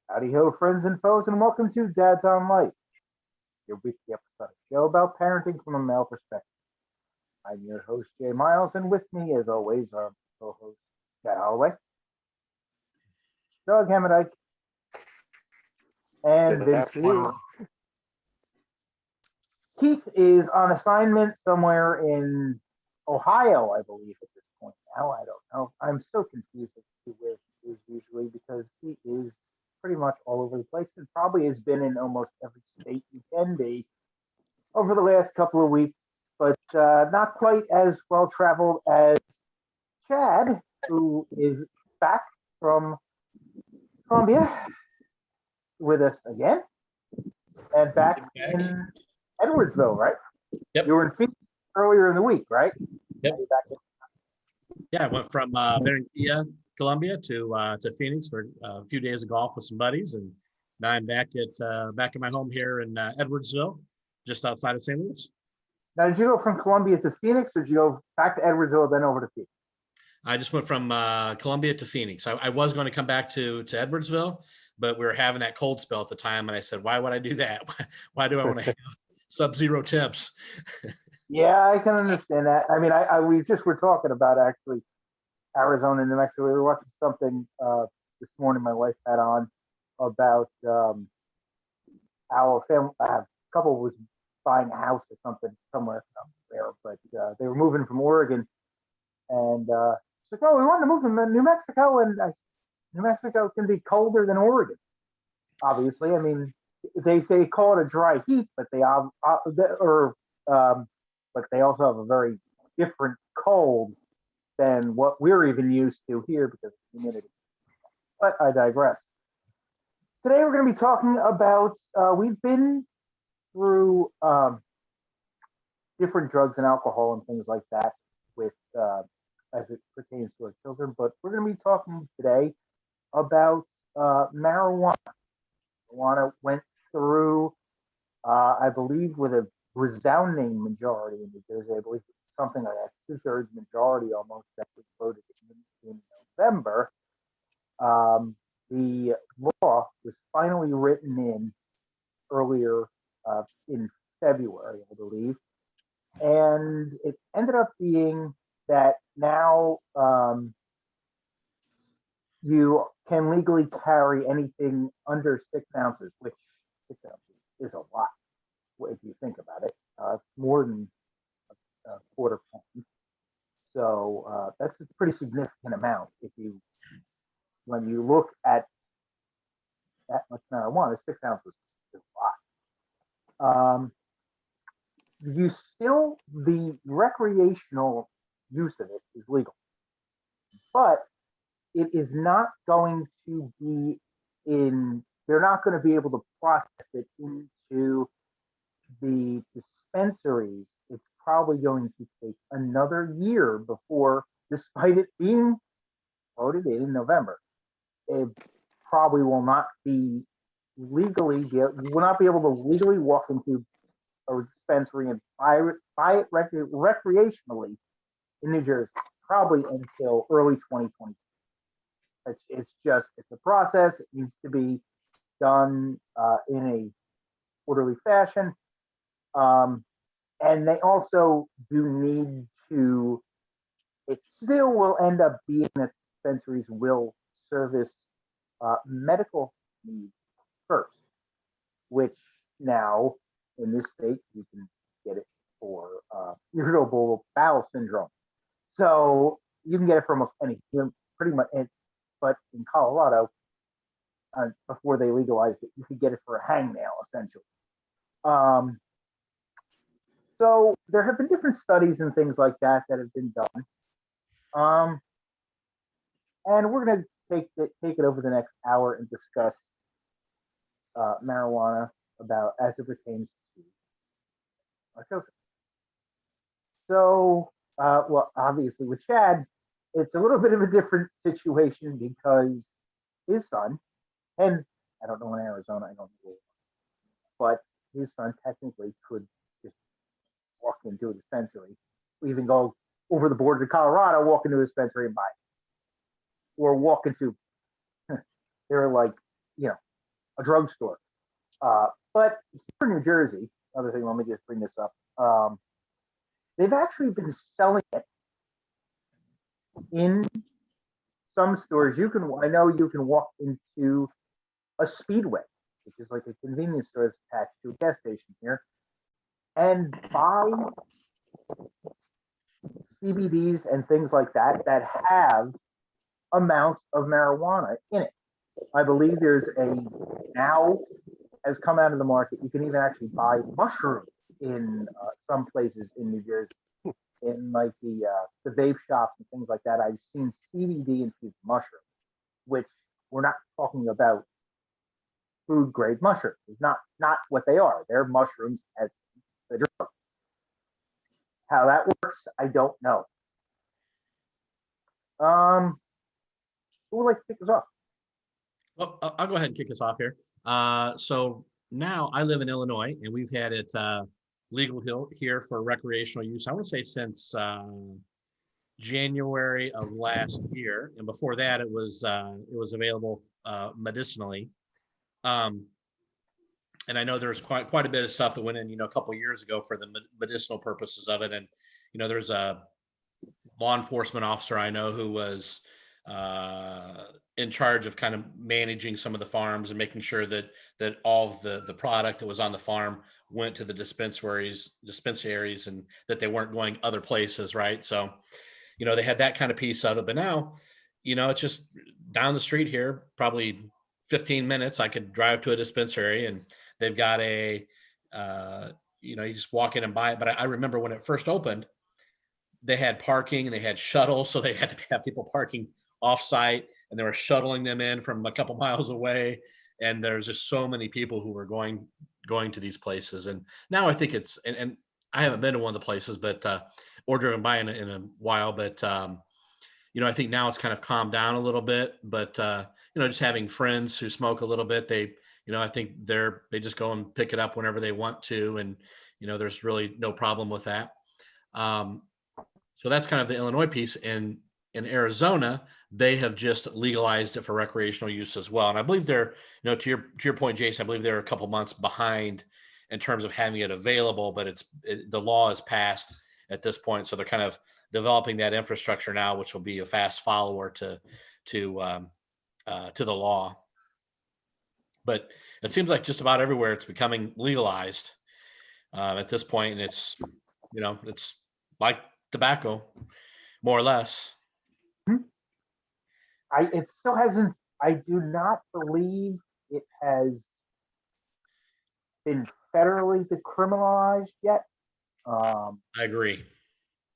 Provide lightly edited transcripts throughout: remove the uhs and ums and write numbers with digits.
Howdy ho, friends and foes, and welcome to Dad's on Life, your weekly episodic show about parenting from a male perspective. I'm your host, Jay Miles, and with me, as always, our co-host, Chad Holloway, Doug Hammondike, and Good Vince afternoon. Cornwell. Keith is on assignment somewhere in Ohio, I believe, at this point now. I don't know. I'm so confused as to where he is usually because he is pretty much all over the place and probably has been in almost every state you can be over the last couple of weeks, but not quite as well traveled as Chad, who is back from Columbia with us again and back in Edwardsville, right? Yep. You were in Phoenix earlier in the week, right? Yep. Now you're back in- Yeah, I went from Barranquilla, Colombia to Phoenix for a few days of golf with some buddies, and now I'm back in my home here in Edwardsville, just outside of St. Louis. Now, did you go from Columbia to Phoenix, or did you go back to Edwardsville, then over to Phoenix? I just went from Columbia to Phoenix. I was going to come back to Edwardsville, but we were having that cold spell at the time, and I said, "Why would I do that? Why do I want to have sub-zero temps?" Yeah, I can understand that. I mean, we just were talking about actually Arizona and New Mexico. We were watching something this morning. My wife had on about how a couple was buying a house or something somewhere up there, but they were moving from Oregon, and she's like, "Oh, we wanted to move to New Mexico," and New Mexico can be colder than Oregon. Obviously, I mean, they call it a dry heat, but but they also have a very different cold than what we're even used to here because of humidity. But I digress. Today we're going to be talking about we've been through different drugs and alcohol and things like that with as it pertains to our children, but we're going to be talking today about marijuana. Marijuana went through, I believe, with a resounding majority in New Jersey. I believe it's something like a 2/3 majority almost that was voted in November. The law was finally written in earlier in February, I believe, and it ended up being that now you can legally carry anything under 6 ounces, which 6 ounces is a lot if you think about it. It's more than a quarter pound. So that's a pretty significant amount when you look at that much marijuana. 6 ounces is a lot. The recreational use of it is legal, but it is not going to be they're not going to be able to process it into the dispensaries. It's probably going to take another year before, despite it being voted in November, it probably will not be you will not be able to legally walk into a dispensary and buy it recreationally in New Jersey, probably until early 2020. It's a process. It needs to be done in a orderly fashion. And they also do need to, it still will end up being that dispensaries will service medical needs first, which now in this state you can get it for irritable bowel syndrome. So you can get it for almost anything, pretty much. But in Colorado, before they legalized it, you could get it for a hangnail, essentially. So there have been different studies and things like that have been done. And we're going to take it over the next hour and discuss marijuana as it pertains to our children. So, well, obviously with Chad, it's a little bit of a different situation because his son, and I don't know in Arizona, I don't know, but his son technically could just walk into a dispensary, even go over the border to Colorado, walk into a dispensary and buy it, or walk into. They're like, a drugstore. But for New Jersey, another thing, let me just bring this up. They've actually been selling it in some stores. I know you can walk into a Speedway, which is like a convenience store that's attached to a gas station here, and buy CBDs and things like that that have amounts of marijuana in it. I believe there's now has come out of the market. You can even actually buy mushrooms in some places in New Jersey, in like the vape shops and things like that. I've seen CBD infused mushrooms, which we're not talking about food grade mushrooms. It's not what they are. They're mushrooms as the drug. How that works, I don't know. Who would like to kick us off? Well, I'll go ahead and kick us off here. So now I live in Illinois, and we've had it legal here for recreational use. I would say since January of last year, and before that, it was available medicinally. And I know there's quite a bit of stuff that went in, a couple of years ago for the medicinal purposes of it. And there's a law enforcement officer I know who was in charge of kind of managing some of the farms and making sure that all of the product that was on the farm went to the dispensaries, and that they weren't going other places, right? So, they had that kind of piece of it. But now, it's just down the street here, probably 15 minutes, I could drive to a dispensary, and they've got you just walk in and buy it. But I remember when it first opened, they had parking and they had shuttles. So they had to have people parking off-site, and they were shuttling them in from a couple miles away. And there's just so many people who were going to these places. And now I think it's, and I haven't been to one of the places, but or driven by in a while, but I think now it's kind of calmed down a little bit. But just having friends who smoke a little bit, I think they just go and pick it up whenever they want to, and there's really no problem with that. So that's kind of the Illinois piece. In Arizona, they have just legalized it for recreational use as well. And I believe they're, to your point, Jason, I believe they're a couple months behind in terms of having it available, but the law is passed at this point, so they're kind of developing that infrastructure now, which will be a fast follower to the law. But it seems like just about everywhere it's becoming legalized at this point, and it's like tobacco, more or less. It still hasn't. I do not believe it has been federally decriminalized yet. I agree.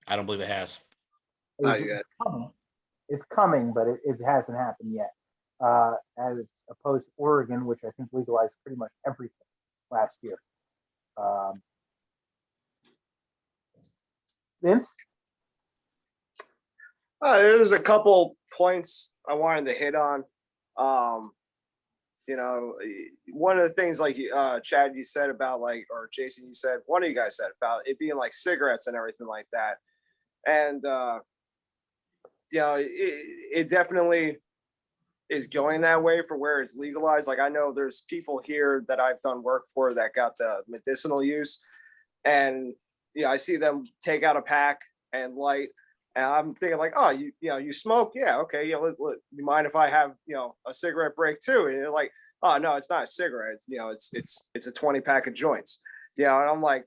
I don't believe it has. It's coming, but it hasn't happened yet. As opposed to Oregon, which I think legalized pretty much everything last year. Vince? There's a couple points I wanted to hit on. One of the things like Chad, you said about or Jason, you said, one of you guys said about it being like cigarettes and everything like that. And, it definitely is going that way for where it's legalized. Like I know there's people here that I've done work for that got the medicinal use, and I see them take out a pack and light. And I'm thinking like, oh, you smoke? Yeah. Okay. Yeah. You mind if I have, a cigarette break too? And you're like, oh no, it's not a cigarette. It's a 20 pack of joints. And I'm like,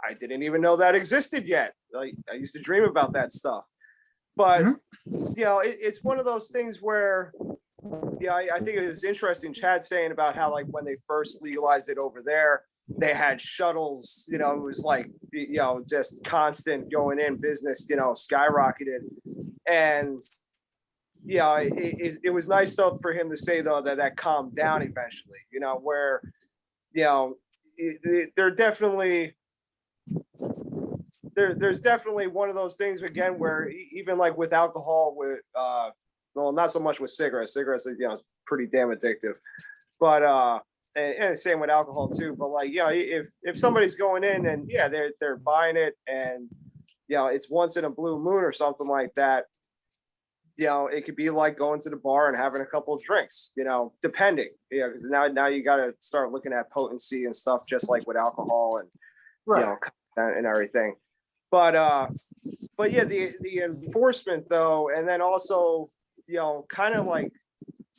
I didn't even know that existed yet. Like I used to dream about that stuff, but it's one of those things where, I think it was interesting, Chad saying about how like when they first legalized it over there, they had shuttles, it was like, just constant going in business, skyrocketed. And it was nice though for him to say though that calmed down eventually, where, they're definitely, there's definitely one of those things again, where even like with alcohol, with, well, not so much with cigarettes, it's pretty damn addictive, but, and same with alcohol too. But like, if somebody's going in and they're buying it and it's once in a blue moon or something like that, it could be like going to the bar and having a couple of drinks, depending, because now you got to start looking at potency and stuff, just like with alcohol and, Right. and everything. But yeah, the enforcement though, and then also, kind of like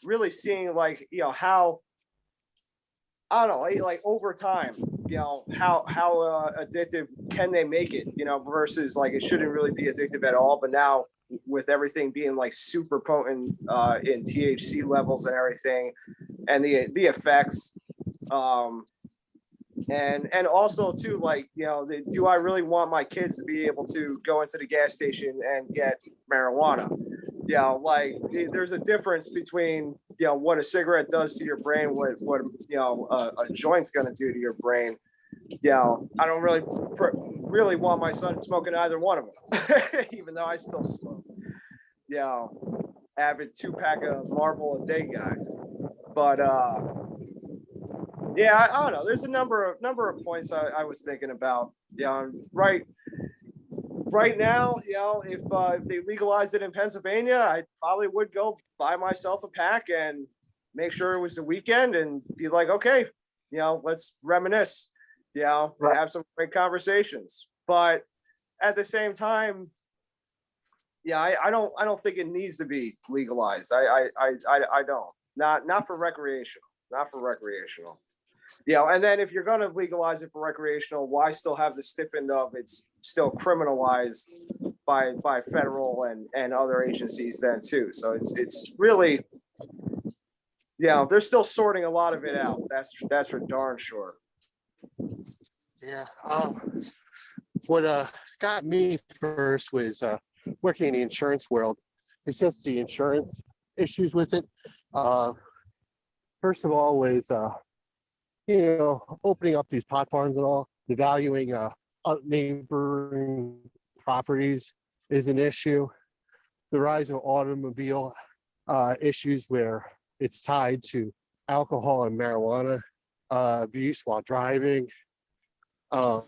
really seeing like, how, I don't know, like over time, how addictive can they make it, versus like it shouldn't really be addictive at all. But now with everything being like super potent in THC levels and everything, and the effects, and also too, like, do I really want my kids to be able to go into the gas station and get marijuana? Like there's a difference between, what a cigarette does to your brain, what a joint's gonna do to your brain. I don't really want my son smoking either one of them, even though I still smoke. Avid 2-pack of Marlboro a day guy. But yeah, I don't know. There's a number of points I was thinking about. Right now, if they legalized it in Pennsylvania, I probably would go buy myself a pack and make sure it was the weekend and be like, okay, let's reminisce, and have some great conversations. But at the same time, I don't think it needs to be legalized. I don't. Not for recreational. Not for recreational. And then if you're going to legalize it for recreational, why still have the stipend of it's still criminalized by federal and other agencies then too? So it's really, they're still sorting a lot of it out. That's for darn sure. Yeah. What got me first was working in the insurance world. It's just the insurance issues with it. First of all was opening up these pot farms and all, devaluing neighboring properties is an issue. The rise of automobile issues where it's tied to alcohol and marijuana abuse while driving. And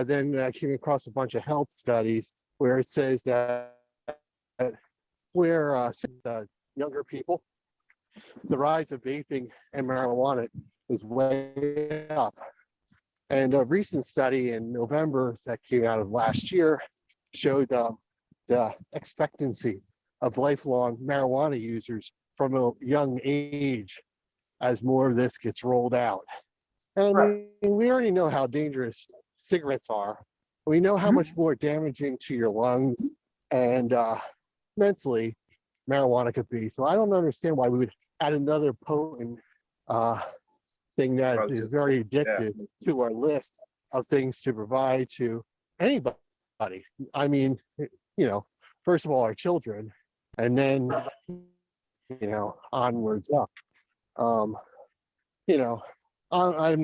then I came across a bunch of health studies where it says that where younger people, the rise of vaping and marijuana is way up. And a recent study in November that came out of last year showed the expectancy of lifelong marijuana users from a young age as more of this gets rolled out. And we already know how dangerous cigarettes are. We know how much more damaging to your lungs and mentally marijuana could be. So I don't understand why we would add another potent thing that is very addictive to our list of things to provide to anybody. I mean, first of all, our children, and then, onwards up. I'm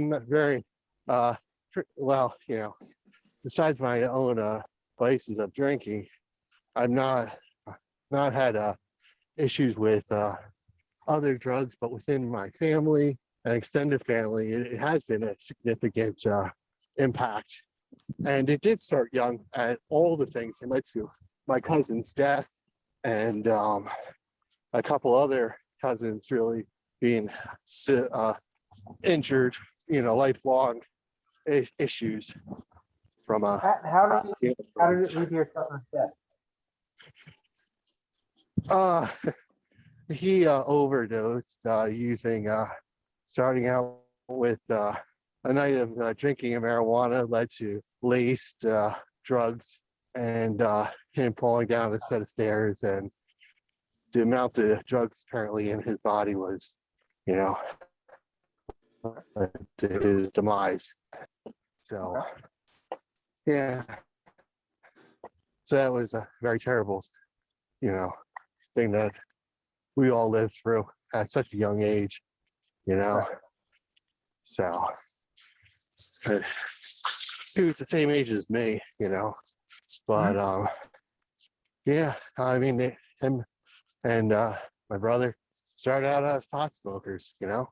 not very, besides my own vices of drinking, I've not had issues with other drugs, but within my family and extended family, it has been a significant impact. And it did start young at all the things that led to my cousin's death and a couple other cousins really being injured, lifelong issues from How did it lead to your cousin's death? He overdosed starting out with a night of drinking of marijuana led to laced drugs and him falling down a set of stairs, and the amount of drugs apparently in his body was, to his demise. So, yeah. So that was a very terrible, thing that we all lived through at such a young age, So, he was the same age as me, but yeah, I mean, him and my brother started out as pot smokers, and,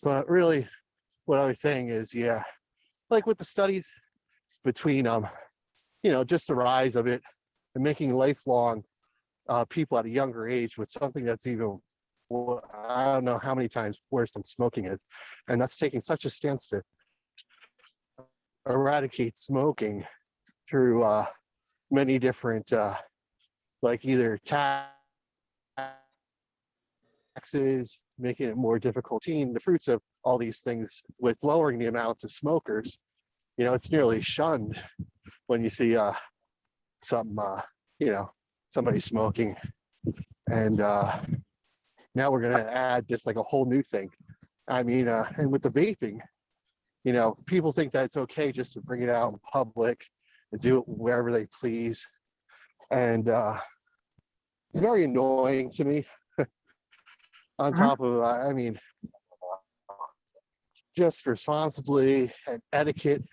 but really what I was saying is, like with the studies between just the rise of it and making lifelong people at a younger age with something that's even, I don't know how many times worse than smoking is. And that's taking such a stance to eradicate smoking through many different, like either taxes, making it more difficult. Seeing the fruits of all these things with lowering the amount of smokers, it's nearly shunned when you see somebody smoking. And now we're going to add just like a whole new thing. I mean, and with the vaping, people think that it's okay just to bring it out in public and do it wherever they please. And it's very annoying to me. On top of, I mean, just responsibly and etiquette,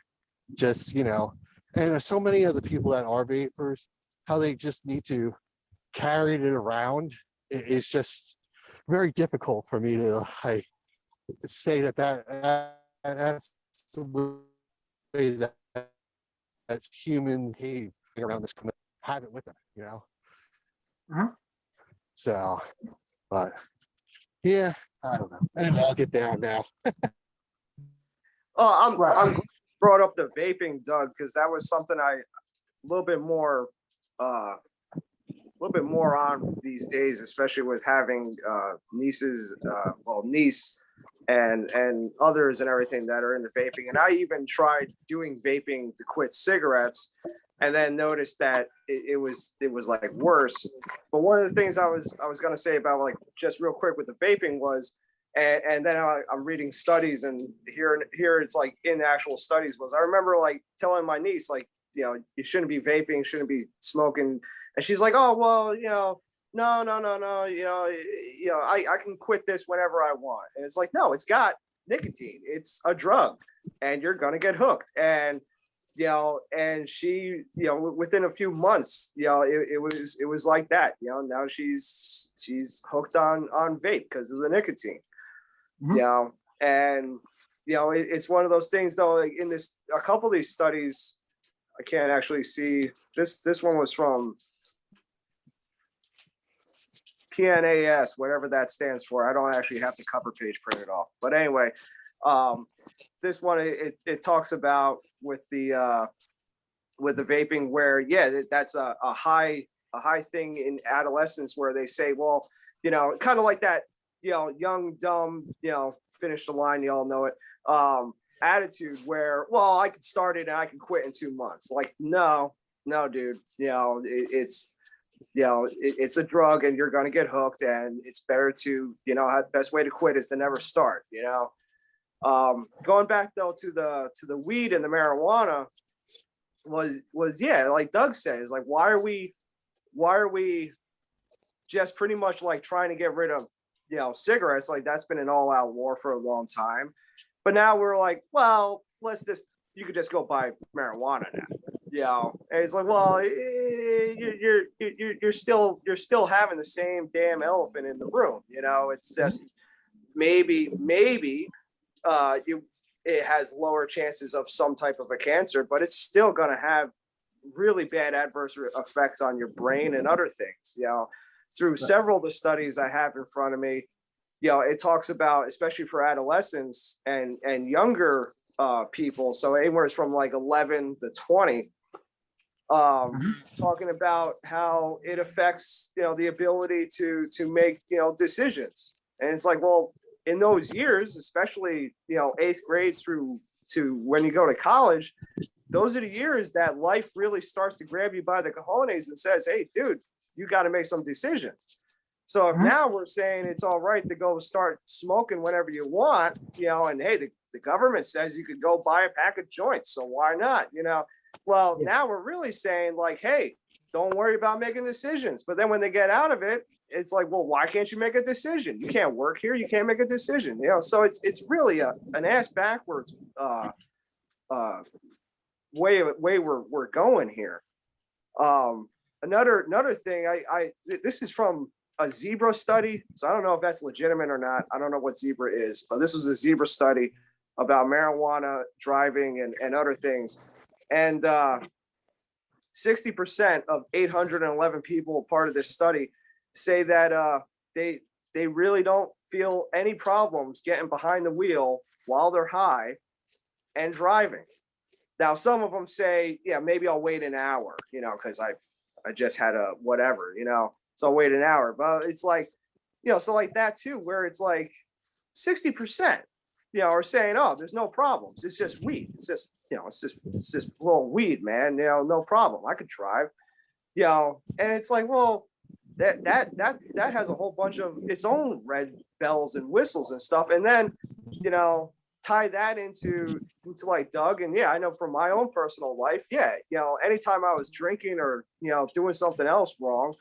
just, and there's so many of the people that are vapors, how they just need to carry it around. It's just very difficult for me to say that's the way that humans behave around this, have it with them, So, but yeah, I don't know. Anyway, I'll get down now. Oh, I'm Right. glad you brought up the vaping, Doug, because that was something a little bit more on these days, especially with having nieces, niece and others and everything that are into vaping. And I even tried doing vaping to quit cigarettes, and then noticed that it was like worse. But one of the things I was gonna say about, like, just real quick with the vaping was, and then I'm reading studies, and here it's like in actual studies was, I remember like telling my niece, like, you shouldn't be vaping, shouldn't be smoking. And she's like, oh, well, no, I can quit this whenever I want. And it's like, no, it's got nicotine. It's a drug, and you're going to get hooked. And, and she, within a few months, it was like that, now she's hooked on vape because of the nicotine, and, it's one of those things though, like in a couple of these studies, I can't actually see this one was from PNAS, whatever that stands for. I don't actually have the cover page printed off, but anyway, this one it talks about with the vaping, where that's a high thing in adolescence, where they say, well, kind of like that, young dumb, finish the line, you all know it, attitude, where, well, I could start it and I can quit in 2 months. Like, no, dude, it's a drug, and you're going to get hooked, and it's better to, the best way to quit is to never start, going back though to the weed and the marijuana was like Doug said, is like, why are we just pretty much like trying to get rid of, cigarettes? Like, that's been an all-out war for a long time, but now we're like, well, you could just go buy marijuana now. And it's like, well, you're still having the same damn elephant in the room. It's just maybe it has lower chances of some type of a cancer, but it's still going to have really bad adverse effects on your brain and other things. Through several of the studies I have in front of me, it talks about, especially for adolescents and younger people, so anywhere from like 11 to 20, talking about how it affects, the ability to make, decisions. And it's like, well, in those years, especially, 8th grade through to when you go to college, those are the years that life really starts to grab you by the cojones and says, hey, dude, you got to make some decisions. So if now we're saying it's all right to go start smoking whenever you want, and hey, the government says you could go buy a pack of joints, so why not? Well, now we're really saying, like, hey, don't worry about making decisions. But then when they get out of it, it's like, well, why can't you make a decision? You can't work here. You can't make a decision. So it's really an ass backwards way we're going here. Another thing, this is from a zebra study, so I don't know if that's legitimate or not. I don't know what zebra is, but this was a zebra study about marijuana, driving, and other things. And 60% of 811 people part of this study say that they really don't feel any problems getting behind the wheel while they're high and driving. Now, some of them say, yeah, maybe I'll wait an hour, because I just had a whatever, so I'll wait an hour. But it's like, so like that too, where it's like 60%, are saying, oh, there's no problems. It's just weed. It's just, it's just a little weed, man. No problem. I could drive, and it's like, well, that has a whole bunch of its own red bells and whistles and stuff. And then, tie that into like Doug. And yeah, I know from my own personal life, yeah, anytime I was drinking or, doing something else wrong,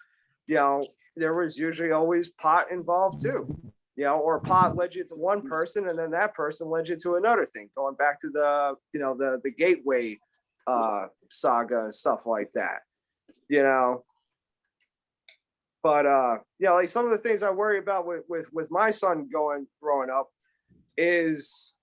there was usually always pot involved too, or pot led you to one person and then that person led you to another thing, going back to the, the gateway saga and stuff like that, But like some of the things I worry about with my son growing up is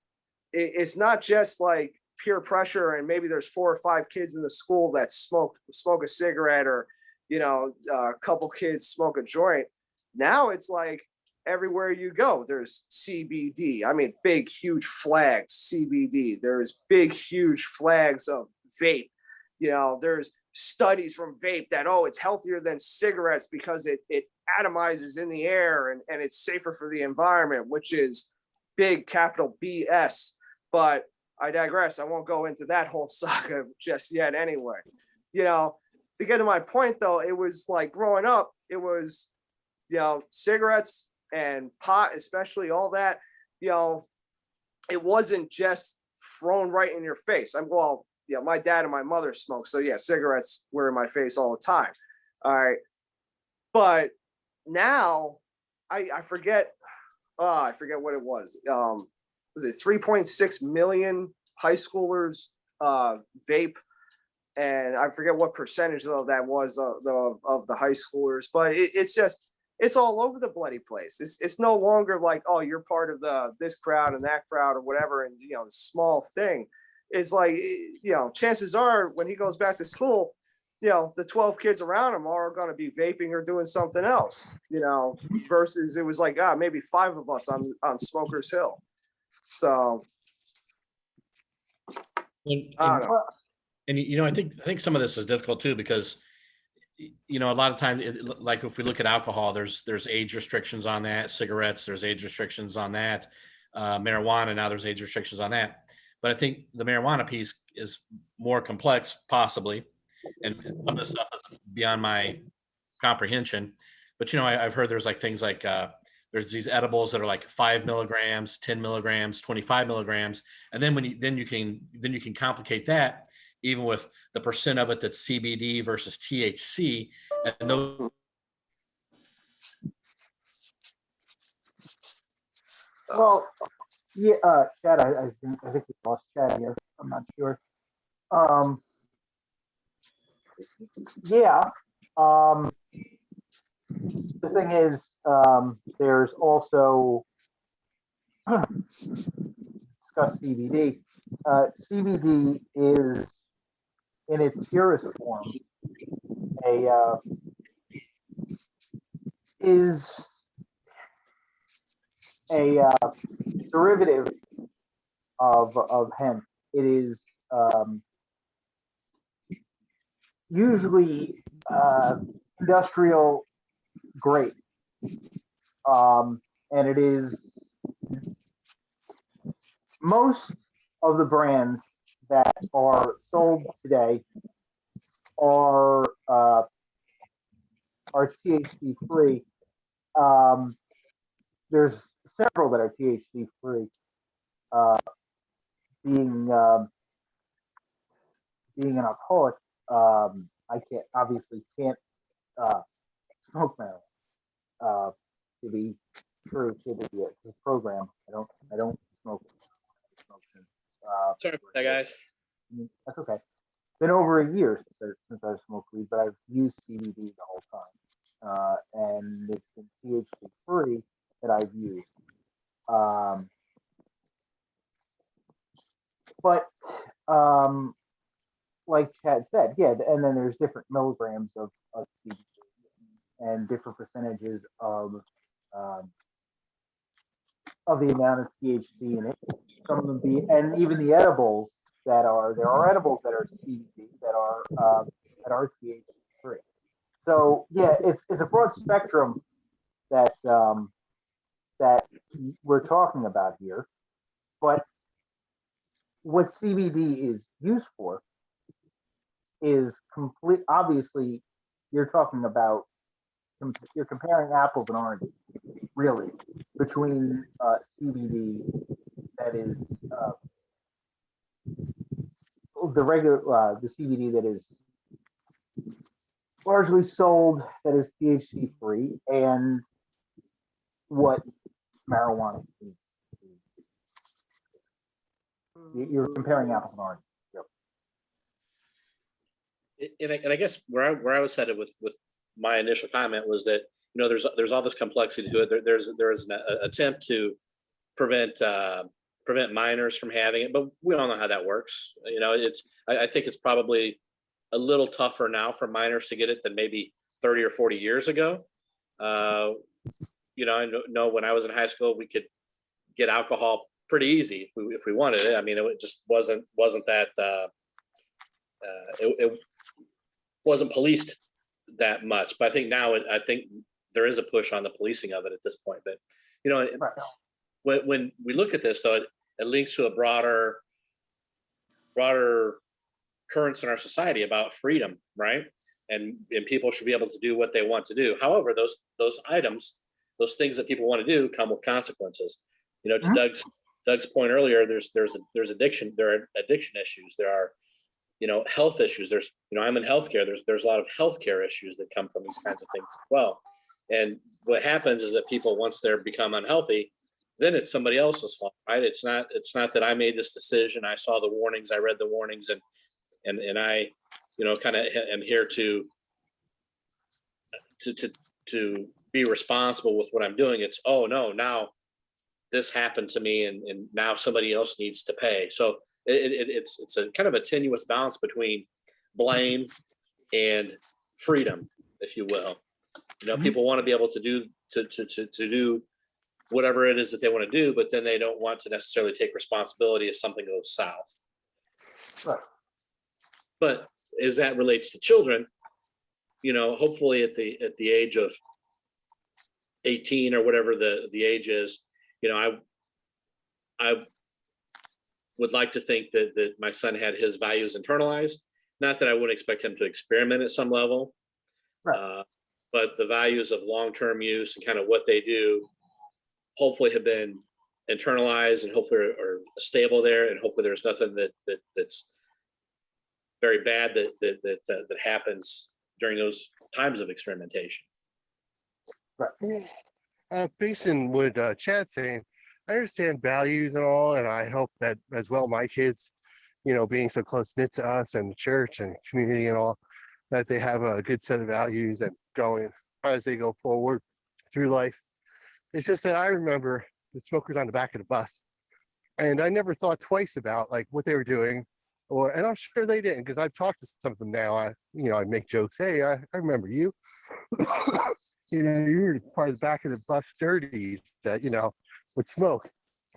it's not just like peer pressure and maybe there's 4 or 5 kids in the school that smoke a cigarette or a couple kids smoke a joint. Now it's like everywhere you go there's CBD. I mean, big huge flags CBD. There's big huge flags of vape. There's studies from vape that it's healthier than cigarettes because it atomizes in the air and it's safer for the environment, which is big capital BS. But I digress. I won't go into that whole saga just yet anyway. To get to my point though, it was like growing up, it was, cigarettes and pot, especially all that, it wasn't just thrown right in your face. My dad and my mother smoked. So yeah, cigarettes were in my face all the time. All right. But now I forget what it was. Was it 3.6 million high schoolers vape? And I forget what percentage though that was of the high schoolers, but it's all over the bloody place. It's no longer like, oh, you're part of this crowd and that crowd or whatever, and small thing. It's like, chances are when he goes back to school, the 12 kids around him are going to be vaping or doing something else, versus it was like, maybe 5 of us on Smokers Hill. So I don't know. And I think some of this is difficult too because a lot of times, like if we look at alcohol, there's age restrictions on that. Cigarettes, there's age restrictions on that. Marijuana, now there's age restrictions on that. But I think the marijuana piece is more complex, possibly, and some of the stuff is beyond my comprehension. But I've heard there's like things like there's these edibles that are like 5 milligrams, 10 milligrams, 25 milligrams, and then you can complicate that even with the percent of it that's CBD versus THC, and those. Well, yeah, Chad, I think we lost Chad here. I'm not sure. Yeah. The thing is, there's also discuss CBD. CBD is, in its purest form, is a derivative of hemp. It is usually industrial grade, and it is most of the brands that are sold today are THC free. There's several that are THC free. Being an alcoholic, I can't smoke marijuana. To be true to the program, I don't smoke since. Sorry about that, guys. That's okay. Been over a year since I've smoked weed, but I've used CBD the whole time, and it's been THC free that I've used. But like Chad said, yeah, and then there's different milligrams of CBD and different percentages um, of the amount of THC in it. Some of them and even the edibles there are edibles that are CBD that are THC free. So yeah, it's a broad spectrum that that we're talking about here. But what CBD is used for is complete. Obviously, you're talking about you're comparing apples and oranges, really, between CBD that is the regular the CBD that is largely sold that is THC free and what marijuana is. You're comparing apples and oranges. Yep. And I guess where I was headed with my initial comment was that, you know, there's all this complexity to it. There's an attempt to prevent minors from having it, but we don't know how that works. You know, I think it's probably a little tougher now for minors to get it than maybe 30 or 40 years ago. You know, I know when I was in high school, we could get alcohol pretty easy if we wanted it. I mean, it just wasn't that it wasn't policed that much. But I think now I think there is a push on the policing of it at this point. But you know, when we look at this, though, it links to a broader currents in our society about freedom, right? And people should be able to do what they want to do. However, those items, those things that people want to do, come with consequences. You know, to Doug's point earlier, there's addiction. There are addiction issues. There are, you know, health issues. There's, you know, I'm in healthcare. There's a lot of healthcare issues that come from these kinds of things as well. And what happens is that people, once they're become unhealthy, then it's somebody else's fault, right? It's not that I made this decision. I saw the warnings. I read the warnings, and I, you know, kind of am here to be responsible with what I'm doing. It's, oh no, now this happened to me, and now somebody else needs to pay. So it's a kind of a tenuous balance between blame and freedom, if you will. You know, people want to be able to do whatever it is that they want to do, but then they don't want to necessarily take responsibility if something goes south. Right. But as that relates to children, you know, hopefully at the age of 18 or whatever the age is, you know, I would like to think that my son had his values internalized. Not that I wouldn't expect him to experiment at some level, Right. but the values of long-term use and kind of what they do hopefully have been internalized and hopefully are stable there, and hopefully there's nothing that's very bad that happens during those times of experimentation. Right. Based on what Chad's saying, I understand values and all, and I hope that as well my kids, you know, being so close knit to us and the church and community and all, that they have a good set of values and going as they go forward through life. It's just that I remember the smokers on the back of the bus, and I never thought twice about like what they were doing, and I'm sure they didn't, because I've talked to some of them now. I make jokes. Hey, I remember you. You know, you were part of the back of the bus dirties that, you know, would smoke.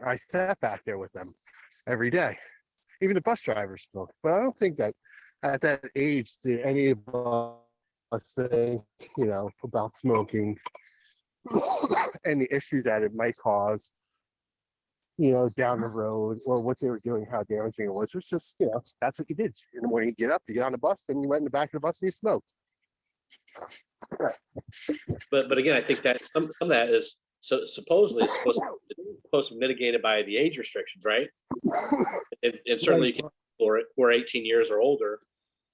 I sat back there with them every day. Even the bus drivers smoked. But I don't think that at that age did any of us say, you know, about smoking and the issues that it might cause, you know, down the road, or what they were doing, how damaging it was. It's just, you know, that's what you did. In the morning, you get up, you get on the bus, then you went in the back of the bus and you smoked. But again, I think that some of that is supposedly supposed to be mitigated by the age restrictions, right? And certainly you can for 18 years or older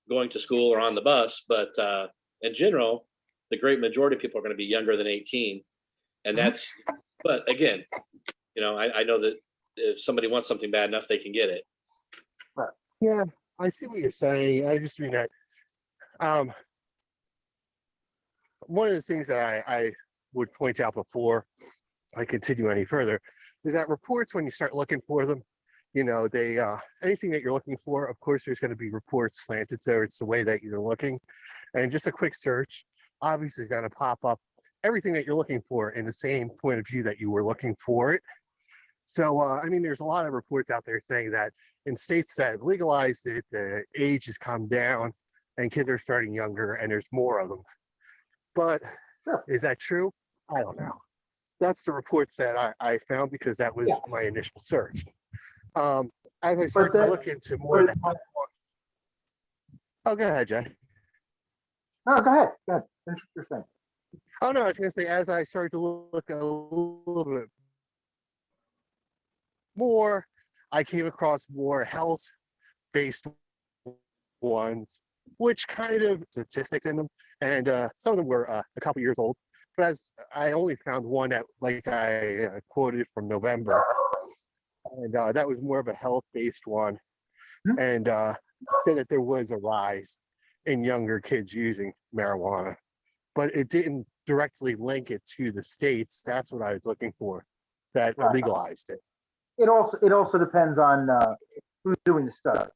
going to school or on the bus, but in general, the great majority of people are going to be younger than 18, and that's. But again, you know, I know that if somebody wants something bad enough, they can get it. Yeah, I see what you're saying. I just mean that one of the things that I would point out before I continue any further is that reports, when you start looking for them, they anything that you're looking for, of course, there's going to be reports slanted, so it's the way that you're looking. And just a quick search, obviously, is going to pop up everything that you're looking for in the same point of view that you were looking for it. So, I mean, there's a lot of reports out there saying that in states that have legalized it, the age has come down and kids are starting younger and there's more of them. But Sure. is that true? I don't know. That's the reports that I found because that was my initial search. As I started to look into more of the health ones. Oh, go ahead, Jay. No, go ahead. Go ahead. Finish what you're saying. Oh, no, I was going to say, as I started to look a little bit more, I came across more health-based ones, which kind of statistics in them, and some of them were a couple years old. But as I only found one that, like I quoted from November, and that was more of a health-based one, and said that there was a rise in younger kids using marijuana, but it didn't directly link it to the states. That's what I was looking for, that legalized it. It also depends on who's doing the study.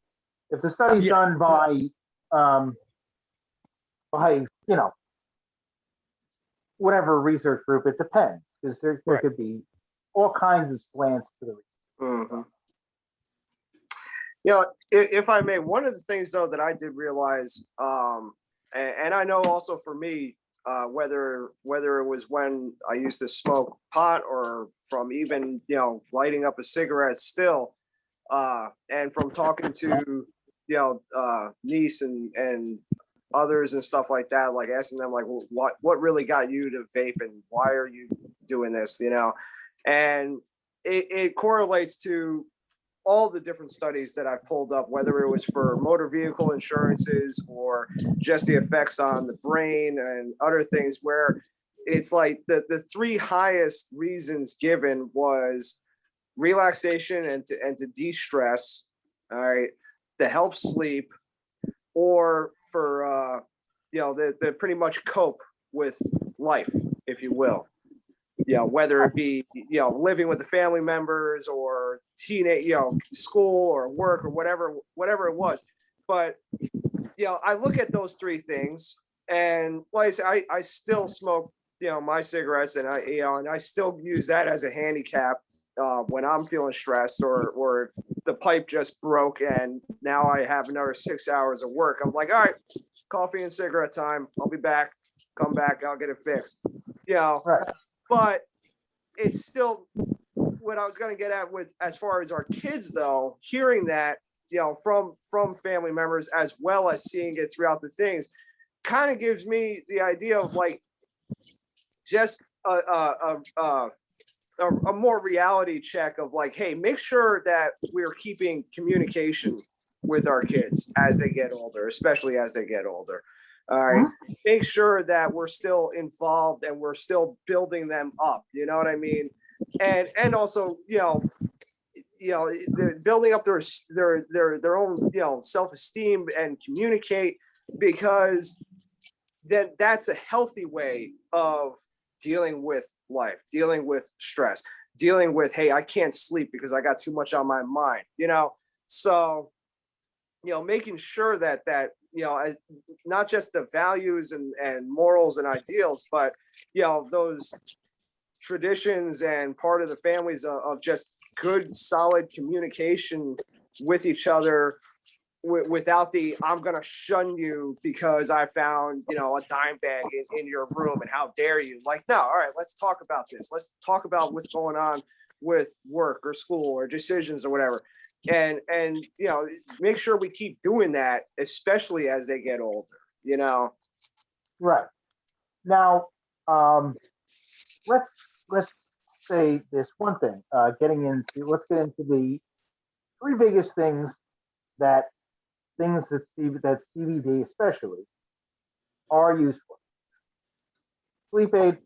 If the study's done by whatever research group, it depends, because there could be all kinds of slants to the research. Mm-hmm. If I may, one of the things though that I did realize, and I know also for me, whether it was when I used to smoke pot or from even lighting up a cigarette still, and from talking to niece and others and stuff like that, like asking them like, well, what really got you to vape and why are you doing this, and it correlates to all the different studies that I've pulled up, whether it was for motor vehicle insurances or just the effects on the brain and other things, where it's like the three highest reasons given was relaxation and to de-stress, all right, to help sleep, or for the pretty much cope with life, if you will. Whether it be living with the family members or teenage school or work or whatever it was. But I look at those three things, and like I say, I still smoke my cigarettes, and I still use that as a handicap when I'm feeling stressed, or if the pipe just broke and now I have another 6 hours of work. I'm like, all right, coffee and cigarette time. I'll be back. Come back. I'll get it fixed. Right. But it's still what I was going to get at with as far as our kids, though, hearing that, from family members, as well as seeing it throughout the things, kind of gives me the idea of like just a more reality check of like, hey, make sure that we're keeping communication with our kids as they get older, especially as they get older. All right. Make sure that we're still involved and we're still building them up. You know what I mean? And also, building up their own, self-esteem and communicate, because then that's a healthy way of dealing with life, dealing with stress, dealing with, hey, I can't sleep because I got too much on my mind, so, making sure that not just the values and morals and ideals, but, those traditions and part of the families of just good, solid communication with each other, without the I'm gonna shun you because I found a dime bag in your room and how dare you. Like, no, all right, let's talk about this. Let's talk about what's going on with work or school or decisions or whatever, and make sure we keep doing that, especially as they get older. Right. Now, let's say this one thing. Let's get into the three biggest things that CBD especially are used for: sleep aid,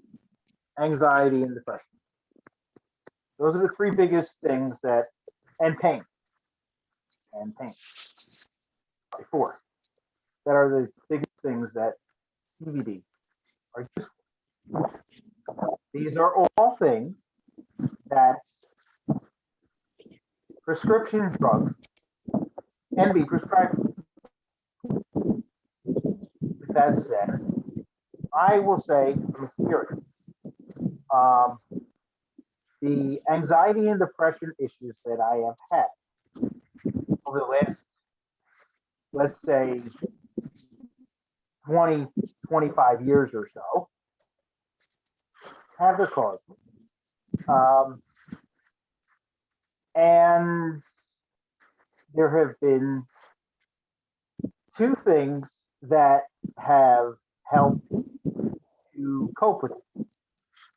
anxiety, and depression. Those are the three biggest things and pain. Four. That are the biggest things that CBD are used for. These are all things that prescription drugs can be prescribed. With that said, I will say from experience, the anxiety and depression issues that I have had over the last, let's say, 20, 25 years or so, have the cause. And there have been two things that have helped to cope with it.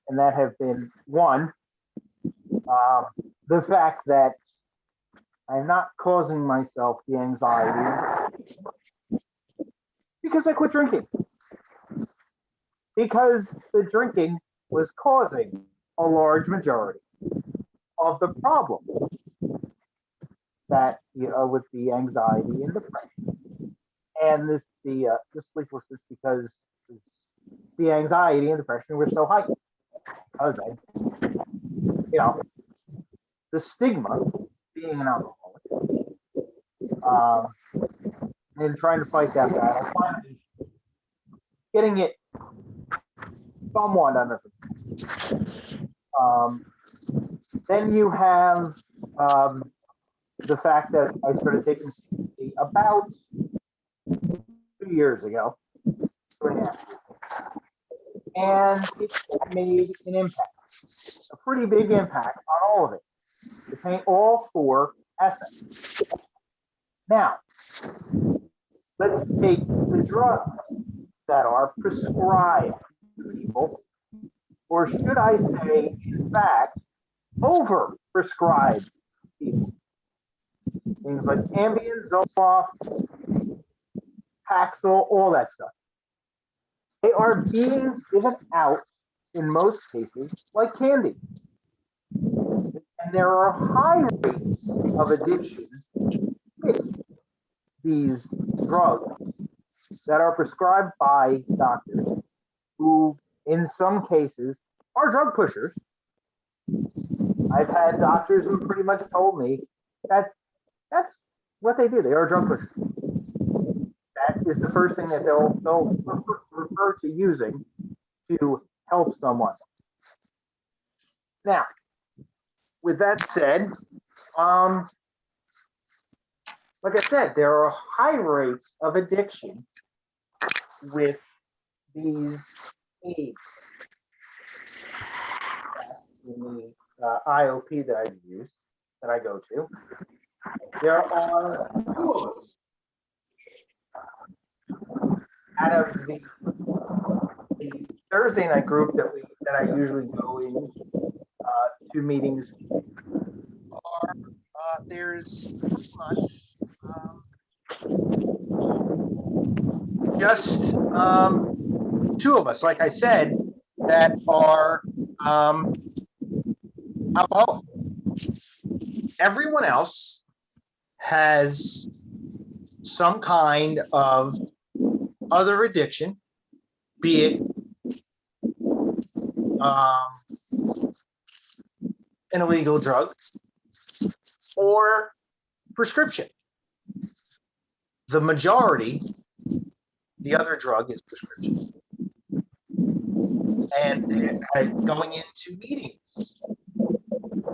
And that have been one, the fact that I'm not causing myself the anxiety because I quit drinking. Because the drinking was causing a large majority of the problem that, with the anxiety and depression. And the sleeplessness, because the anxiety and depression were so high. Because the stigma being an alcoholic, and trying to fight that battle, finally getting it somewhat under control. Then you have the fact that I started taking CBD about 2 years ago, 2.5 years, and it made an impact, a pretty big impact on all of it. It's all 4 aspects. Now, let's take the drugs that are prescribed to people, or should I say, in fact, over-prescribed people. Things like Ambien, Zoloft, Paxil, all that stuff. They are being given out, in most cases, like candy. And there are high rates of addiction with these drugs that are prescribed by doctors who, in some cases, are drug pushers. I've had doctors who pretty much told me that that's what they do. They are drug pushers. That is the first thing that they'll refer to using to help someone. Now, with that said, like I said, there are high rates of addiction with these aids. In the IOP that I use, that I go to, there are 2 of us out of the Thursday night group that I usually go in to meetings. There's pretty much just 2 of us, like I said, that are alcoholic. Everyone else has some kind of other addiction, be it an illegal drug or prescription. The majority, the other drug is prescription. And going into meetings,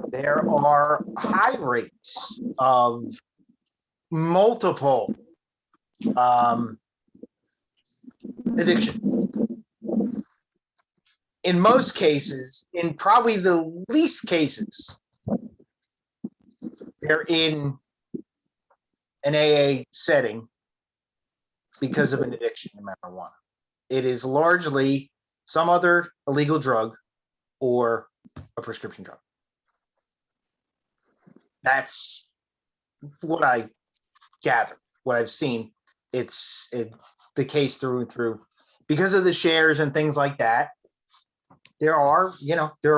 there are high rates of multiple addiction. In most cases, in probably the least cases, they're in an AA setting because of an addiction to marijuana. It is largely some other illegal drug or a prescription drug. That's what I gather, what I've seen. It's the case through and through. Because of the shares and things like that, there are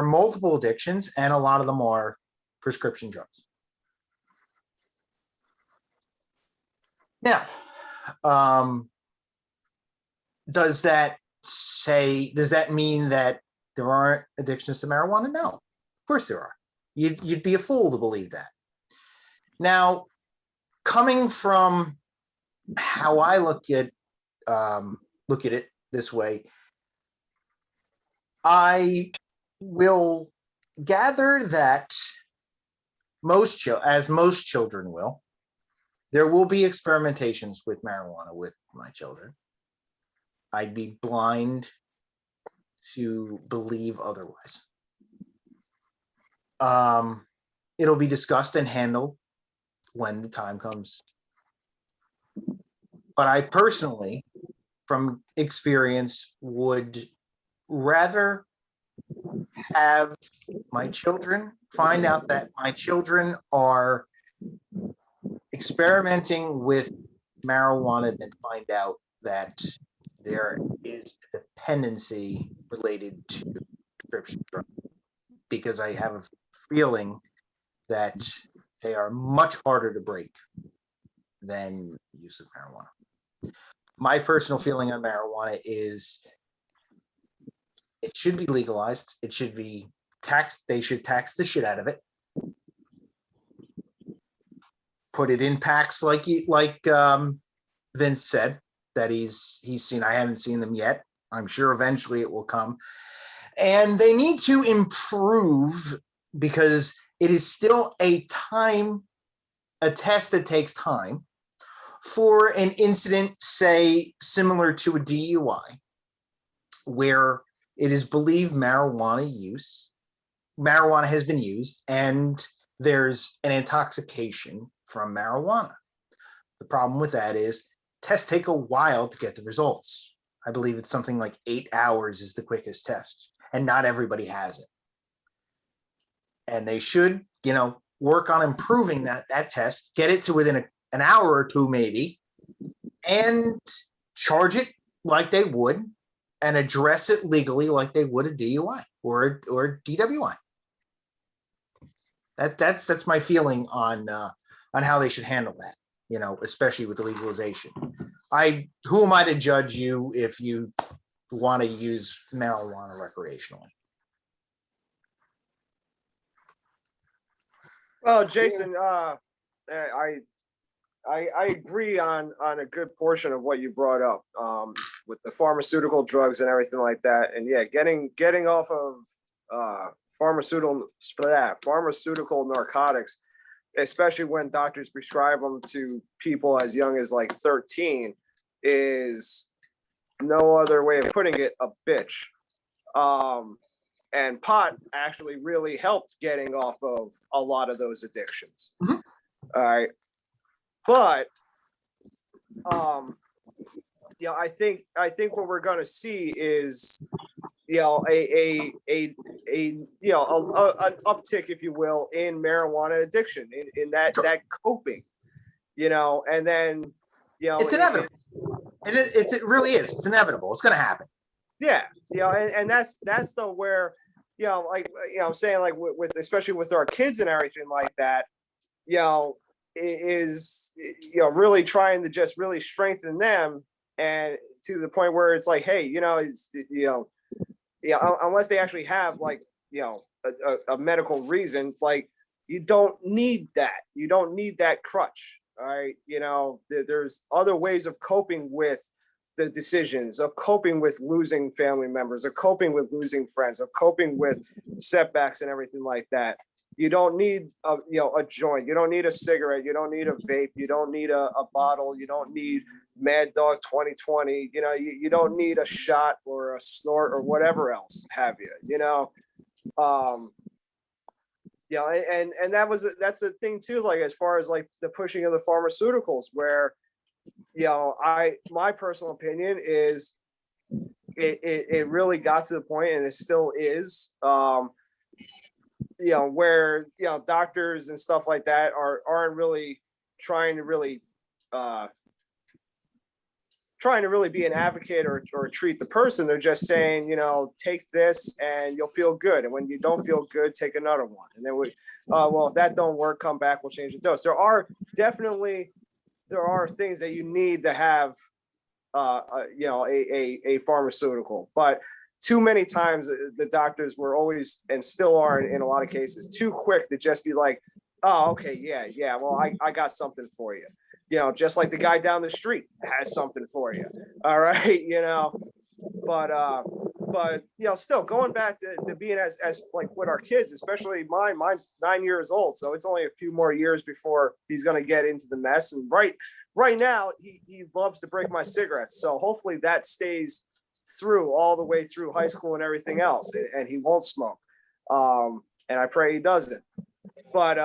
multiple addictions, and a lot of them are prescription drugs. Now, does that mean that there aren't addictions to marijuana? No, of course there are. You'd be a fool to believe that. Now, coming from how I look at it this way, I will gather that most children will, there will be experimentations with marijuana with my children. I'd be blind to believe otherwise. It'll be discussed and handled when the time comes. But I personally, from experience, would rather have my children find out that my children are experimenting with marijuana than find out that there is a dependency related to prescription drugs, because I have a feeling that they are much harder to break than use of marijuana. My personal feeling on marijuana is it should be legalized. It should be taxed. They should tax the shit out of it. Put it in packs like Vince said that he's seen. I haven't seen them yet. I'm sure eventually it will come. And they need to improve, because it is still a test that takes time for an incident, say, similar to a DUI, where it is believed marijuana has been used and there's an intoxication from marijuana. The problem with that is tests take a while to get the results. I believe it's something like 8 hours is the quickest test, and not everybody has it. And they should, work on improving that test, get it to within an hour or two maybe, and charge it like they would, and address it legally like they would a DUI or DWI. That's my feeling on how they should handle that, especially with the legalization. Who am I to judge you if you want to use marijuana recreationally? Well, Jason, I agree on a good portion of what you brought up, with the pharmaceutical drugs and everything like that. And yeah, getting off of pharmaceutical narcotics, especially when doctors prescribe them to people as young as like 13, is, no other way of putting it, a bitch. And pot actually really helped getting off of a lot of those addictions. Mm-hmm. All right. But I think what we're gonna see is, an uptick, if you will, in marijuana addiction, in that coping, and then it's inevitable. It really is. It's inevitable. It's gonna happen. Yeah, and that's the where, I'm saying, like, with especially with our kids and everything like that, is really trying to just really strengthen them, and to the point where it's like, hey, unless they actually have, like, a medical reason, like, you don't need that crutch. All right, there's other ways of coping with the decisions, of coping with losing family members, of coping with losing friends, of coping with setbacks and everything like that. You don't need a joint. You don't need a cigarette. You don't need a vape. You don't need a bottle. You don't need Mad Dog 2020. You don't need a shot or a snort or whatever else have you. And that's the thing too. Like, as far as like the pushing of the pharmaceuticals, where my personal opinion is it really got to the point, and it still is, where doctors and stuff like that aren't really trying to really be an advocate or treat the person. They're just saying, take this and you'll feel good, and when you don't feel good, take another one, and then if that don't work, come back, we'll change the dose. There are things that you need to have, a pharmaceutical, but too many times the doctors were always, and still are in a lot of cases, too quick to just be like, Oh, okay, yeah, yeah. Well, I got something for you. You know, just like the guy down the street has something for you. All right, you know. But you know, still going back to being as like with our kids, especially mine's 9 years old, so it's only a few more years before he's gonna get into the mess. And right now, he loves to break my cigarettes, so hopefully that stays through all the way through high school and everything else, and he won't smoke. And I pray he doesn't. But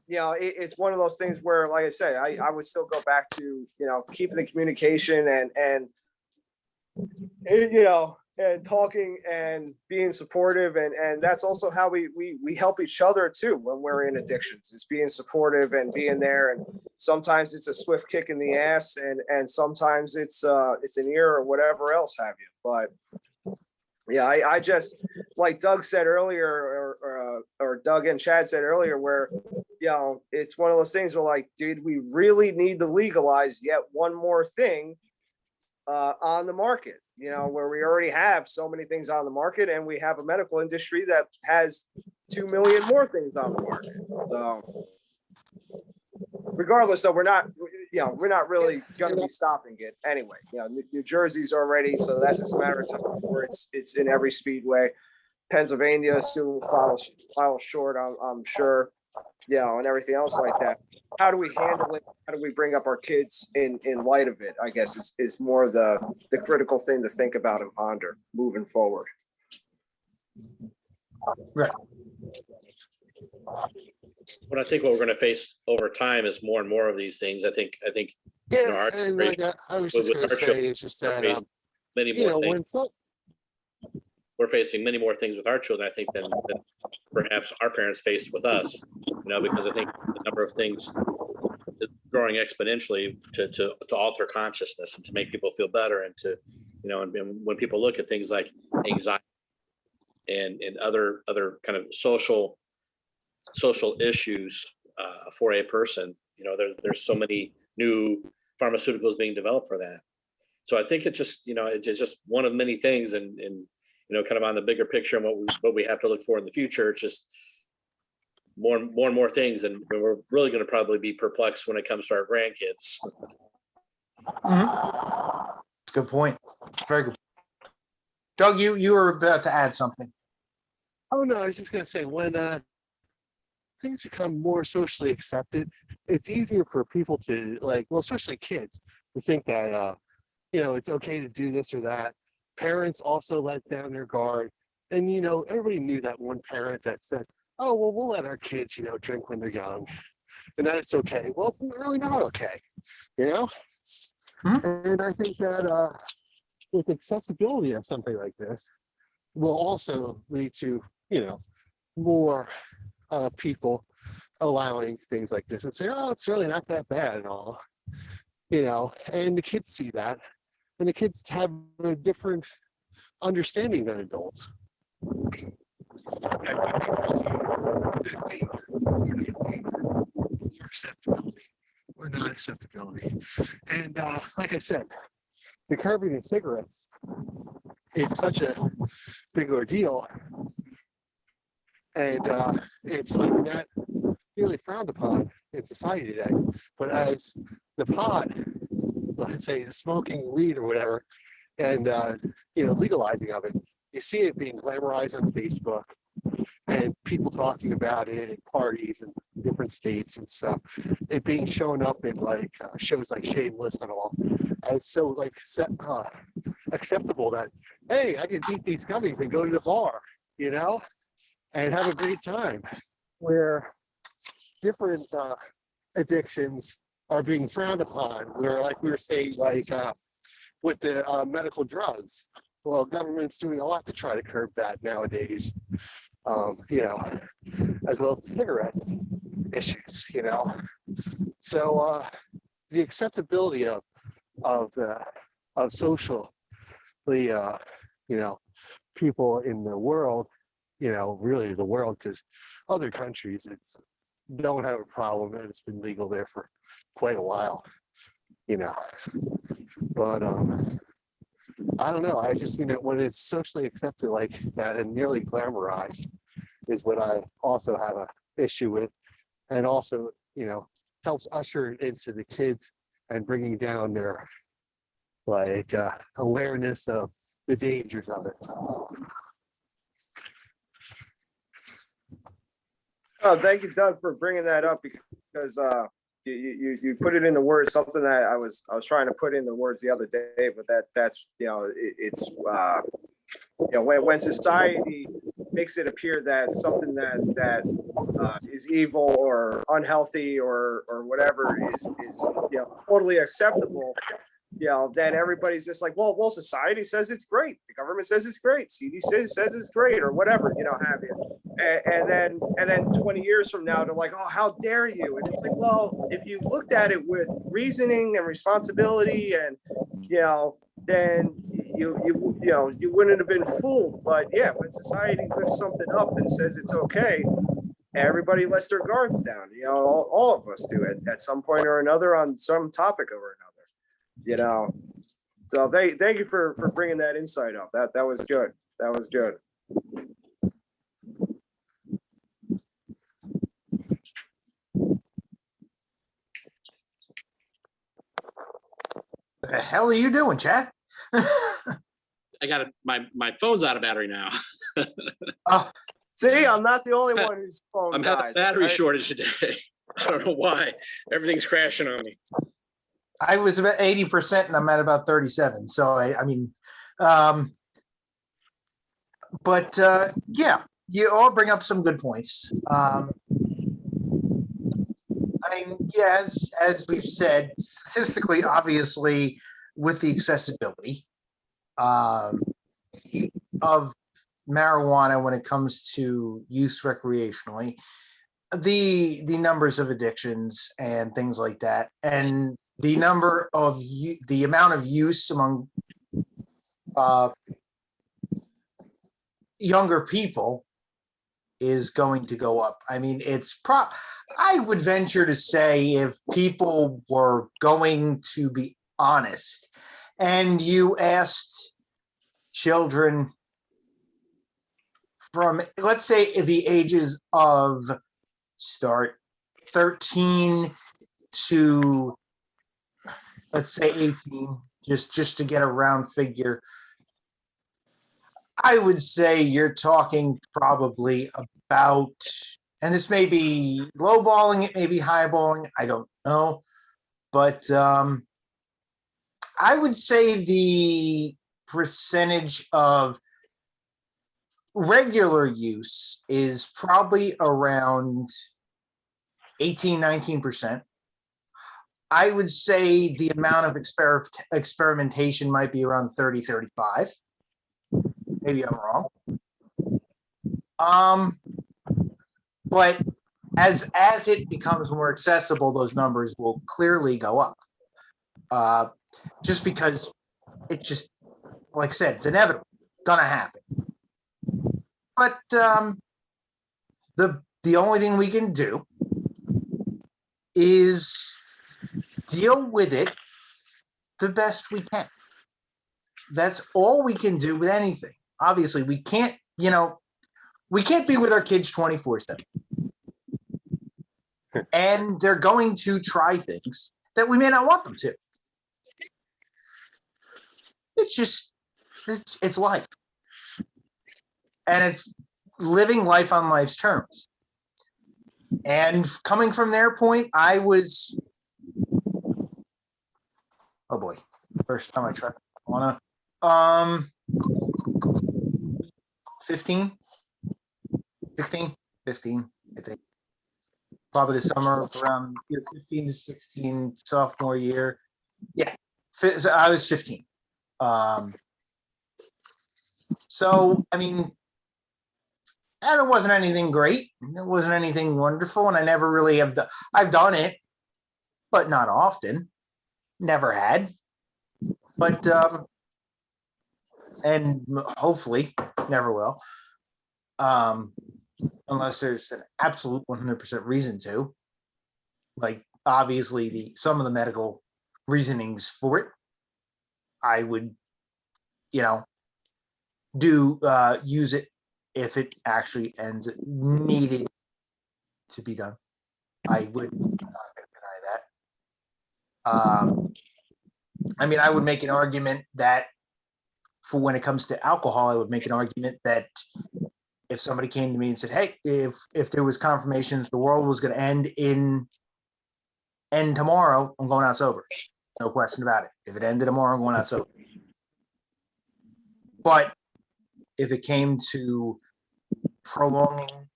you know, it's one of those things where, like I said, I would still go back to, you know, keeping the communication and you know, and talking and being supportive, and that's also how we help each other too when we're in addictions. It's being supportive and being there, and sometimes it's a swift kick in the ass, and sometimes it's an ear or whatever else have you. But yeah, I just, like Doug said earlier, or Doug and Chad said earlier, where, you know, it's one of those things where, like, did we really need to legalize yet one more thing on the market? You know, where we already have so many things on the market, and we have a medical industry that has 2 million more things on the market. So regardless, though, we're not really going to be stopping it anyway. You know, New Jersey's already, so that's just a matter of time before it's in every speedway. Pennsylvania soon will file short, I'm sure, you know, and everything else like that. How do we handle it? How do we bring up our kids in light of it, I guess, is more the critical thing to think about and ponder moving forward. Right. But I think what we're going to face over time is more and more of these things. I think, Yeah, you know, our and like I was just with going to our say, children, it's just we're that facing many you more know, things. when some We're facing many more things with our children, I think, than perhaps our parents faced with us. You know, because I think the number of things is growing exponentially to alter consciousness and to make people feel better, and to, you know, and when people look at things like anxiety and other kind of social issues for a person, you know, there's so many new pharmaceuticals being developed for that. So I think it's just, you know, it's just one of many things, and you know, kind of on the bigger picture and what we have to look for in the future. It's just more and more things, and we're really going to probably be perplexed when it comes to our grandkids. Good point. Very good. Doug, you were about to add something. Oh no, I was just gonna say, when things become more socially accepted, it's easier for people to, like, well, especially kids, to think that you know, it's okay to do this or that. Parents also let down their guard, and you know, everybody knew that one parent that said, "Oh, well, we'll let our kids, you know, drink when they're young, and that it's okay." Well, it's really not okay, you know. And I think that with accessibility of something like this will also lead to, you know, more people allowing things like this and say, "Oh, it's really not that bad and all," you know. And the kids see that, and the kids have a different understanding than adults. Acceptability or not acceptability. And like I said, the curbing of cigarettes is such a big ordeal, and it's like not really frowned upon in society today. But as the pot, let's say the smoking weed or whatever, and you know, legalizing of it, you see it being glamorized on Facebook, and people talking about it at parties in different states and stuff. It being shown up in like shows like Shameless and all, as so like acceptable that, hey, I can eat these gummies and go to the bar, you know, and have a great time. Where different addictions are being frowned upon. Where, like we were saying, like with the medical drugs, well, government's doing a lot to try to curb that nowadays. You know, as well as cigarette issues, you know. So the acceptability of socially, you know, people in the world, you know, really the world, because other countries don't have a problem, and it's been legal there for quite a while, you know. But I don't know. I just, you know, when it's socially accepted like that and nearly glamorized is when I also have a issue with, and also, helps usher it into the kids and bringing down their awareness of the dangers of it. Oh, thank you, Doug, for bringing that up because you put it in the words, something that I was trying to put in the words the other day, but that's it's when society makes it appear that something that is evil or unhealthy or whatever is totally acceptable, then everybody's just like, well, society says it's great, the government says it's great, CDC says it's great, or whatever, have you. And then 20 years from now, they're like, oh, how dare you? And it's like, well, if you looked at it with reasoning and responsibility, and then you wouldn't have been fooled. But yeah, when society lifts something up and says it's okay, everybody lets their guards down. All of us do it at some point or another on some topic or another. So thank you for bringing that insight up. That was good. That was good. The hell are you doing, Chad? I got it. My phone's out of battery now. Oh, See, I'm not the only one whose phone I'm having a dies. battery right? shortage today. I don't know why. Everything's crashing on me. I was about 80% and I'm at about 37. So yeah, you all bring up some good points. Yeah, as we've said, statistically, obviously, with the accessibility of marijuana when it comes to use recreationally, the numbers of addictions and things like that, and the amount of use among younger people is going to go up. I mean, I would venture to say, if people were going to be honest and you asked children from, let's say, the ages of 13 to, let's say, 18, just to get a round figure, I would say you're talking probably about, and this may be lowballing, it may be highballing, I don't know, but I would say the percentage of regular use is probably around 18-19%. I would say the amount of experimentation might be around 30-35. Maybe I'm wrong. But as it becomes more accessible, those numbers will clearly go up. Just because it just, like I said, it's inevitable, gonna happen. But the only thing we can do is deal with it the best we can. That's all we can do with anything. Obviously, we can't be with our kids 24/7. And they're going to try things that we may not want them to. It's life. And it's living life on life's terms. And coming from their point, I was, oh boy, first time I tried marijuana. 15, 16, 15, I think. Probably the summer around 15 to 16, sophomore year. Yeah, I was 15. So, I mean, and it wasn't anything great. It wasn't anything wonderful. And I never really have done, I've done it, but not often. Never had. But, and hopefully never will. Unless there's an absolute 100% reason to. Like, obviously, some of the medical reasonings for it, I would, use it if it actually ends needed to be done. I would not deny that. I mean, I would make an argument that for when it comes to alcohol, I would make an argument that if somebody came to me and said, "Hey, if there was confirmation that the world was going to end tomorrow, I'm going out sober." No question about it. If it ended tomorrow, I'm going out sober. But if it came to prolonging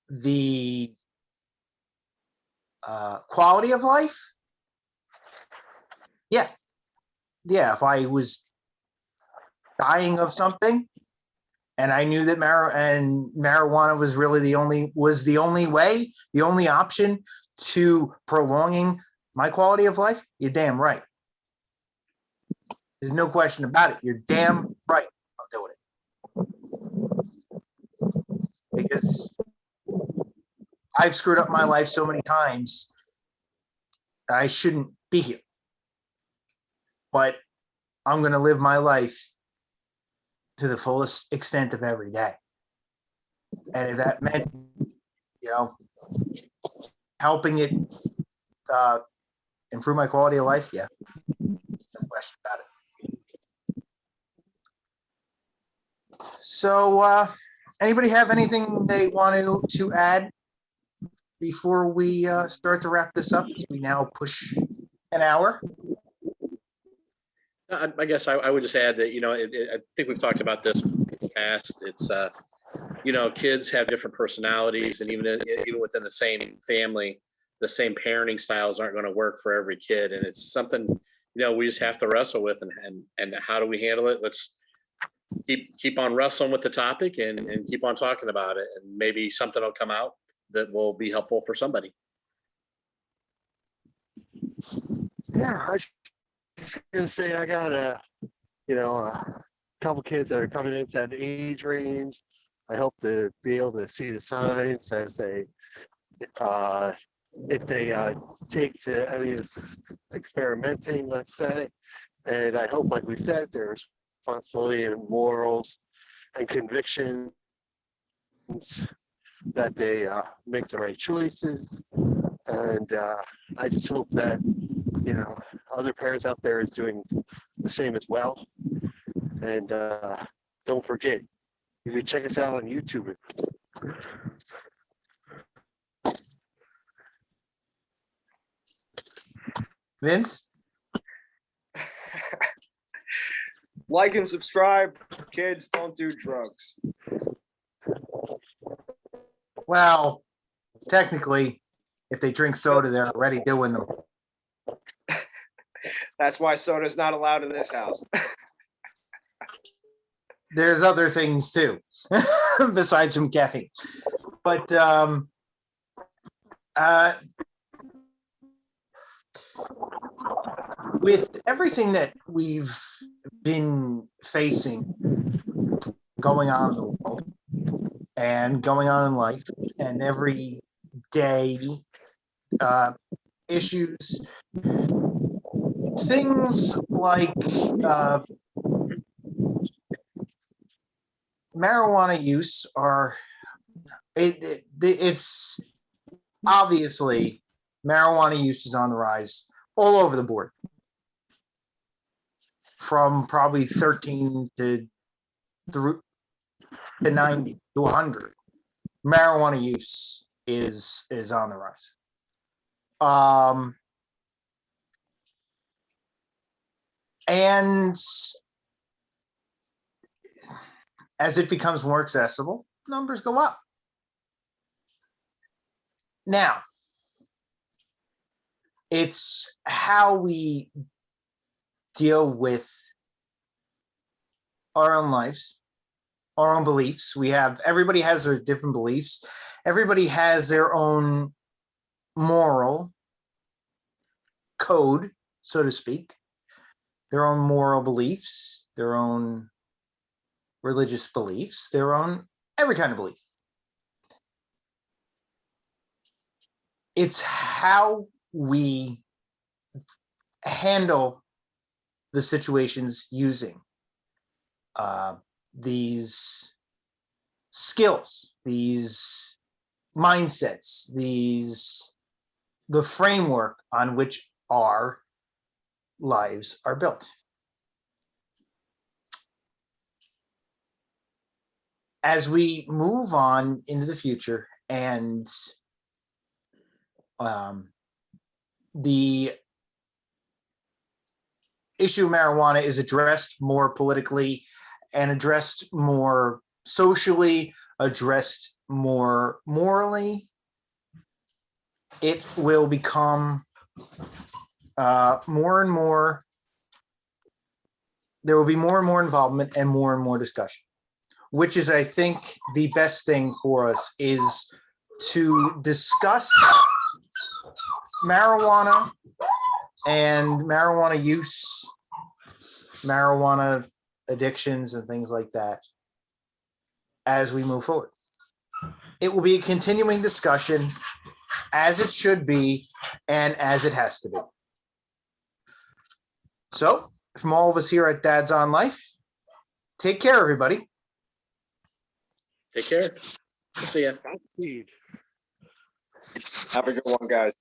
the quality of life, yeah, if I was dying of something and I knew that marijuana was really the only way, the only option to prolonging my quality of life, you're damn right. There's no question about it. You're damn right. I'm doing it because I've screwed up my life so many times that I shouldn't be here. But I'm going to live my life to the fullest extent of every day. And if that meant, helping it improve my quality of life, yeah, no question about it. So, anybody have anything they want to add before we start to wrap this up? We now push an hour. I guess I would just add that, I think we've talked about this in the past. It's, kids have different personalities, and even within the same family, the same parenting styles aren't going to work for every kid. And it's something, we just have to wrestle with, and how do we handle it? Let's keep on wrestling with the topic and keep on talking about it. And maybe something will come out that will be helpful for somebody. Yeah, I was just gonna say I got a couple kids that are coming into that age range. I hope to be able to see the signs as they if they take to any of this experimenting, let's say. And I hope, like we said, there's responsibility and morals and convictions that they make the right choices. And I just hope that other parents out there is doing the same as well. And don't forget, you can check us out on YouTube. Vince? Like and subscribe. Kids, don't do drugs. Well, technically, if they drink soda, they're already doing them. That's why soda's not allowed in this house. There's other things too, besides from caffeine. But with everything that we've been facing going on in the world and going on in life and every day issues, things like marijuana use it's obviously marijuana use is on the rise all over the board, from probably 13 to 90 to 100. Marijuana use is on the rise. And as it becomes more accessible, numbers go up. Now, it's how we deal with our own lives, our own beliefs. Everybody has their different beliefs. Everybody has their own moral code, so to speak, their own moral beliefs, their own religious beliefs, their own every kind of belief. It's how we handle the situations using these skills, these mindsets, the framework on which our lives are built. As we move on into the future and the issue of marijuana is addressed more politically and addressed more socially, addressed more morally, it will become more and more, there will be more and more involvement and more discussion, which is, I think, the best thing for us is to discuss marijuana and marijuana use, marijuana addictions and things like that as we move forward. It will be a continuing discussion, as it should be and as it has to be. So from all of us here at Dad's on Life, take care, everybody. Take care. See ya. Indeed. Have a good one, guys.